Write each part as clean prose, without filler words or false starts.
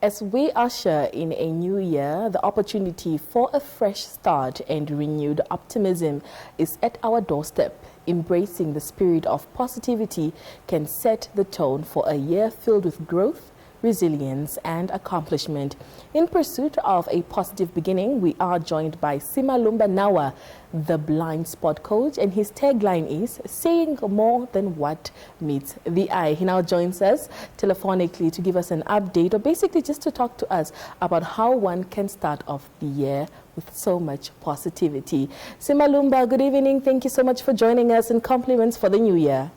As we usher in a new year, the opportunity for a fresh start and renewed optimism is at our doorstep. Embracing the spirit of positivity can set the tone for a year filled with growth, resilience and accomplishment. In pursuit of a positive beginning, we are joined by Simalumba Nawa, the Blindspot coach, and his tagline is saying more than what meets the eye. He now joins us telephonically to give us an update, or basically just to talk to us about how one can start off the year with so much positivity. Simalumba, good evening. Thank you so much for joining us, and compliments for the new year.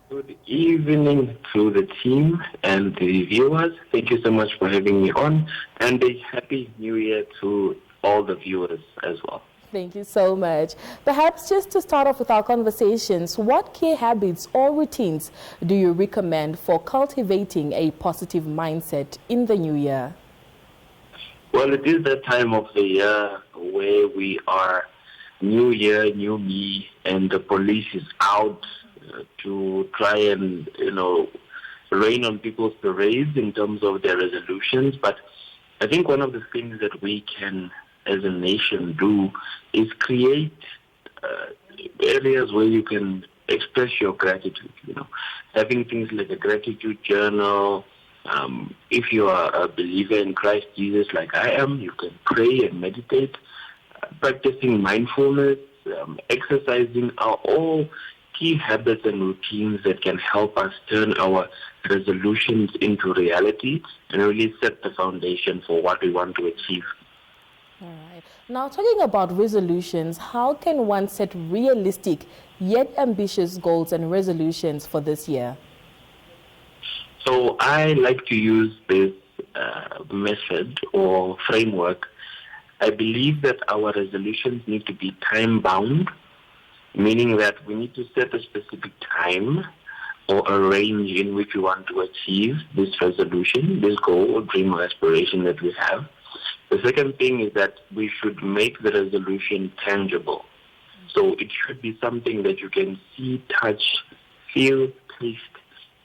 Good evening to the team and the viewers. Thank you so much for having me on, and a happy new year to all the viewers as well. Thank you so much. Perhaps just to start off with our conversations, what key habits or routines do you recommend for cultivating a positive mindset in the new year? Well, it is that time of the year where we are new year, new me, and the police is out to try and, rain on people's parades in terms of their resolutions. But I think one of the things that we can, as a nation, do is create areas where you can express your gratitude, having things like a gratitude journal. If you are a believer in Christ Jesus like I am, you can pray and meditate. Practicing mindfulness, exercising are all key habits and routines that can help us turn our resolutions into reality and really set the foundation for what we want to achieve. All right. Now, talking about resolutions, how can one set realistic yet ambitious goals and resolutions for this year? So I like to use this method or framework. I believe that our resolutions need to be time-bound, meaning that we need to set a specific time or a range in which we want to achieve this resolution, this goal or dream or aspiration that we have. The second thing is that we should make the resolution tangible. So it should be something that you can see, touch, feel, taste.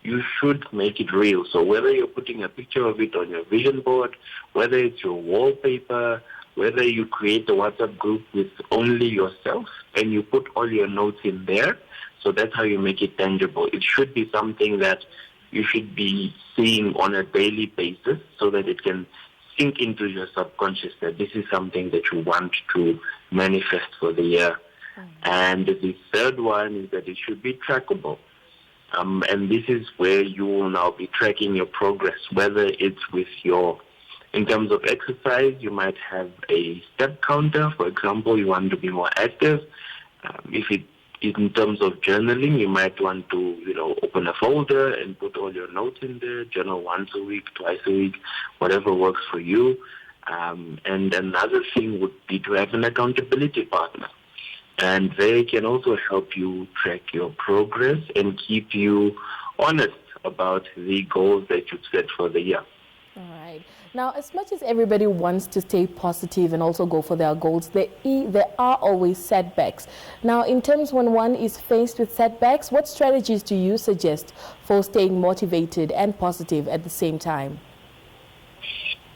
You should make it real. So whether you're putting a picture of it on your vision board, whether it's your wallpaper, whether you create a WhatsApp group with only yourself and you put all your notes in there, so that's how you make it tangible. It should be something that you should be seeing on a daily basis so that it can sink into your subconscious that this is something that you want to manifest for the year. And the third one is that it should be trackable. And this is where you will now be tracking your progress, whether it's with in terms of exercise, you might have a step counter. For example, you want to be more active. If it is in terms of journaling, you might want to, open a folder and put all your notes in there, journal once a week, twice a week, whatever works for you. And another thing would be to have an accountability partner. And they can also help you track your progress and keep you honest about the goals that you've set for the year. All right. Now, as much as everybody wants to stay positive and also go for their goals, there are always setbacks. Now, in terms when one is faced with setbacks, what strategies do you suggest for staying motivated and positive at the same time?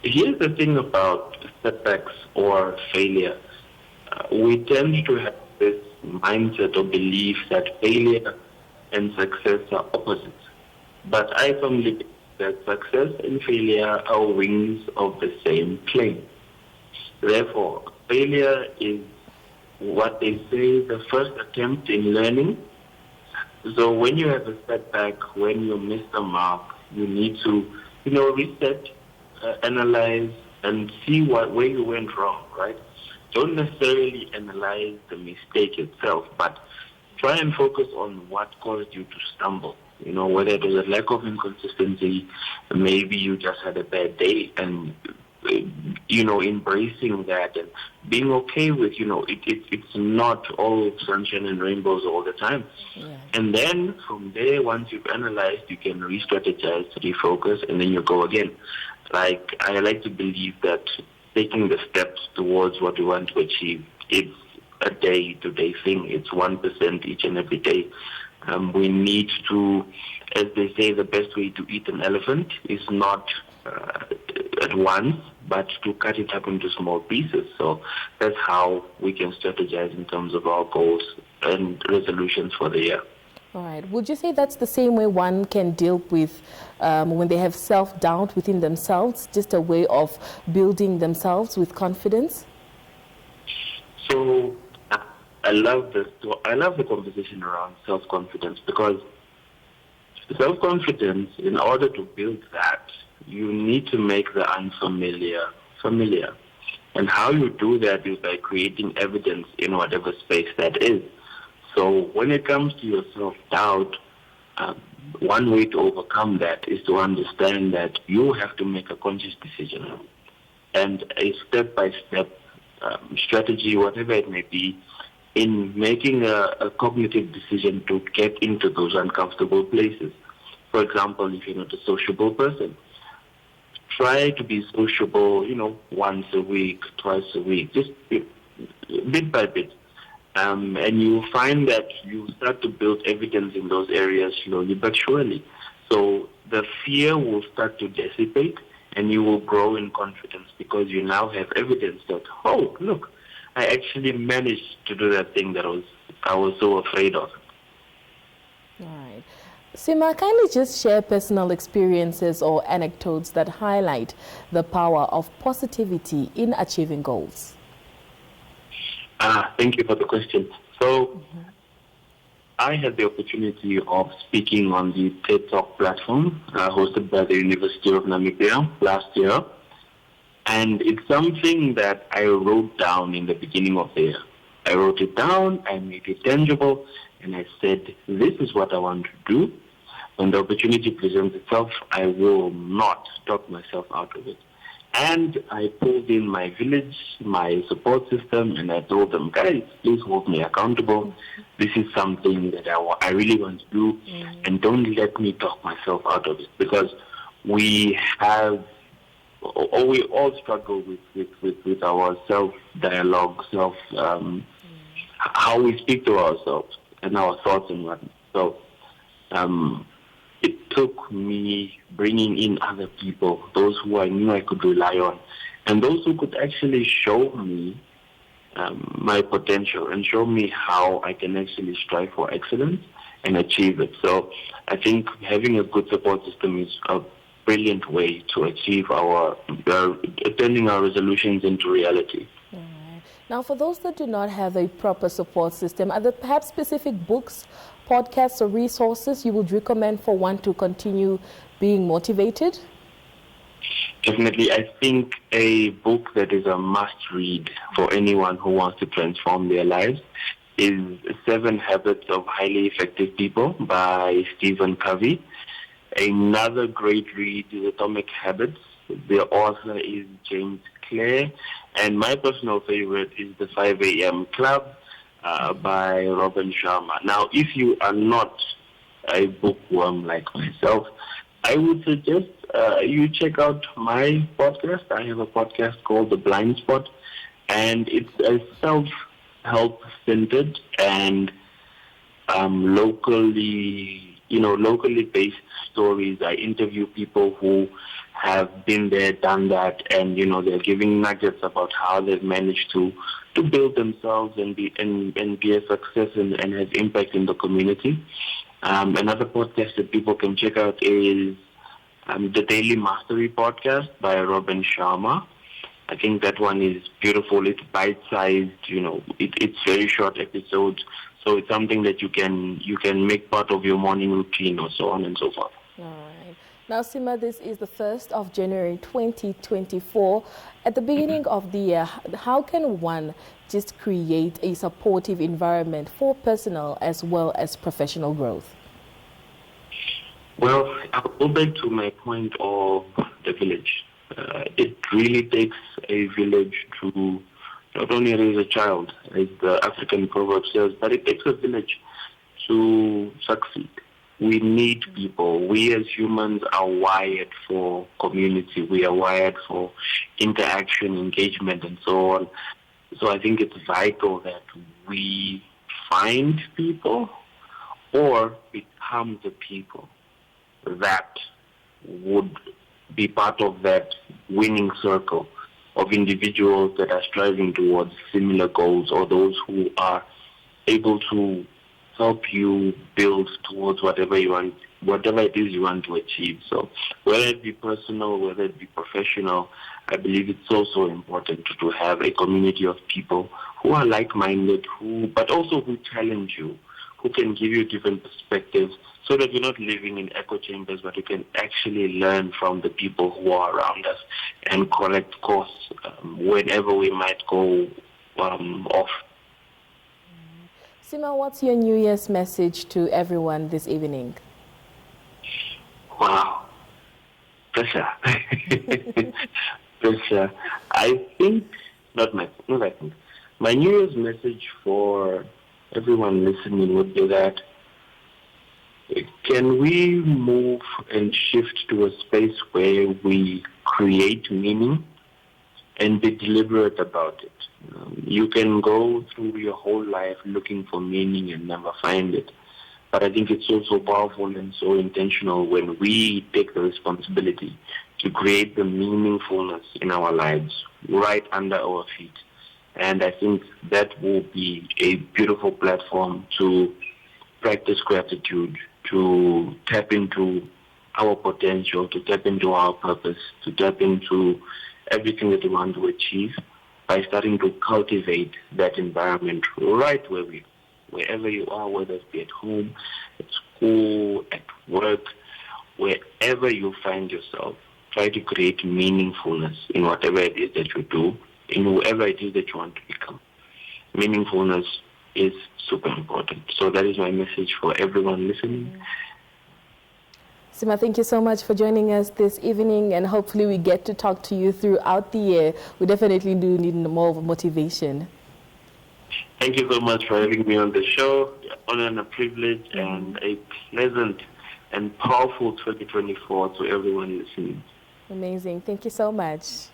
Here's the thing about setbacks or failure. We tend to have this mindset or belief that failure and success are opposites. But I firmly believe that success and failure are wings of the same plane. Therefore, failure is what they say the first attempt in learning. So when you have a setback, when you miss the mark, you need to, reset, analyze, and see where you went wrong, right? Don't necessarily analyze the mistake itself, but try and focus on what caused you to stumble. Whether it was a lack of inconsistency, maybe you just had a bad day, and, embracing that and being okay with, it's not all sunshine and rainbows all the time. Yeah. And then from there, once you've analyzed, you can re-strategize, refocus, and then you go again. I like to believe that taking the steps towards what we want to achieve, it's a day-to-day thing. It's 1% each and every day. We need to, as they say, the best way to eat an elephant is not at once, but to cut it up into small pieces. So that's how we can strategize in terms of our goals and resolutions for the year. All right. Would you say that's the same way one can deal with when they have self-doubt within themselves, just a way of building themselves with confidence? So I love this. I love the conversation around self-confidence, because self-confidence, in order to build that, you need to make the unfamiliar familiar. And how you do that is by creating evidence in whatever space that is. So when it comes to your self-doubt, one way to overcome that is to understand that you have to make a conscious decision. And a step-by-step strategy, whatever it may be, in making a cognitive decision to get into those uncomfortable places. For example, if you're not a sociable person, try to be sociable, once a week, twice a week, just bit by bit. And you find that you start to build evidence in those areas slowly but surely. So the fear will start to dissipate, and you will grow in confidence because you now have evidence that, oh, look, I actually managed to do that thing that I was so afraid of. All right. Sima, kindly just share personal experiences or anecdotes that highlight the power of positivity in achieving goals. Thank you for the question. So I had the opportunity of speaking on the TED Talk platform hosted by the University of Namibia last year. And it's something that I wrote down in the beginning of the year. I wrote it down, I made it tangible, and I said, this is what I want to do. When the opportunity presents itself, I will not talk myself out of it. And I pulled in my village, my support system, and I told them, guys, please hold me accountable. This is something that I really want to do, and don't let me talk myself out of it. Because we all struggle with our self-dialogue, how we speak to ourselves and our thoughts and whatnot. So it took me bringing in other people, those who I knew I could rely on, and those who could actually show me my potential and show me how I can actually strive for excellence and achieve it. So I think having a good support system is a brilliant way to achieve turning our resolutions into reality. Now, for those that do not have a proper support system, are there perhaps specific books, podcasts, or resources you would recommend for one to continue being motivated? Definitely. I think a book that is a must-read for anyone who wants to transform their lives is 7 Habits of Highly Effective People by Stephen Covey. Another great read is Atomic Habits. The author is James Clear. And my personal favorite is The 5 a.m. Club by Robin Sharma. Now, if you are not a bookworm like myself, I would suggest you check out my podcast. I have a podcast called The Blindspot, and it's a self-help centered and locally based stories. I interview people who have been there, done that, and they're giving nuggets about how they've managed to build themselves and be a success and have impact in the community. Another podcast that people can check out is the Daily Mastery podcast by Robin Sharma. I think that one is beautiful. It's bite-sized. It's very short episodes, so it's something that you can make part of your morning routine, or so on and so forth. All right. Now, Sima, this is the 1st of January 2024. At the beginning of the year, how can one just create a supportive environment for personal as well as professional growth? Well, I'll go back to my point of the village. It really takes a village to not only raise a child, as the African proverb says, but it takes a village to succeed. We need people. We as humans are wired for community. We are wired for interaction, engagement, and so on. So I think it's vital that we find people or become the people that would be part of that winning circle of individuals that are striving towards similar goals, or those who are able to help you build towards whatever it is you want to achieve. So whether it be personal, whether it be professional, I believe it's so important to have a community of people who are like-minded, but also who challenge you, who can give you different perspectives, so that you're not living in echo chambers, but you can actually learn from the people who are around us and correct course whenever we might go off. Sima, what's your New Year's message to everyone this evening? Wow. Pressure. Pressure. My New Year's message for everyone listening would be that, can we move and shift to a space where we create meaning and be deliberate about it? You can go through your whole life looking for meaning and never find it. But I think it's so powerful and so intentional when we take the responsibility to create the meaningfulness in our lives right under our feet. And I think that will be a beautiful platform to practice gratitude, to tap into our potential, to tap into our purpose, to tap into everything that we want to achieve by starting to cultivate that environment right wherever you are, whether it be at home, at school, at work, wherever you find yourself. Try to create meaningfulness in whatever it is that you do, in whoever it is that you want to become. Meaningfulness is super important. So that is my message for everyone listening. Sima, thank you so much for joining us this evening, and hopefully we get to talk to you throughout the year. We definitely do need more of motivation. Thank you so much for having me on the show. Honor and a privilege, and a pleasant and powerful 2024 to everyone listening. Amazing. Thank you so much.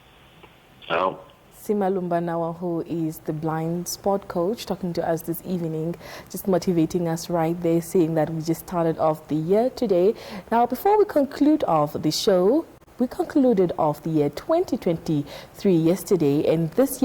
Ciao. Simalumba Nawa, who is the Blindspot coach, talking to us this evening, just motivating us right there, saying that we just started off the year today. Now, before we conclude off the show, we concluded off the year 2023 yesterday, and this year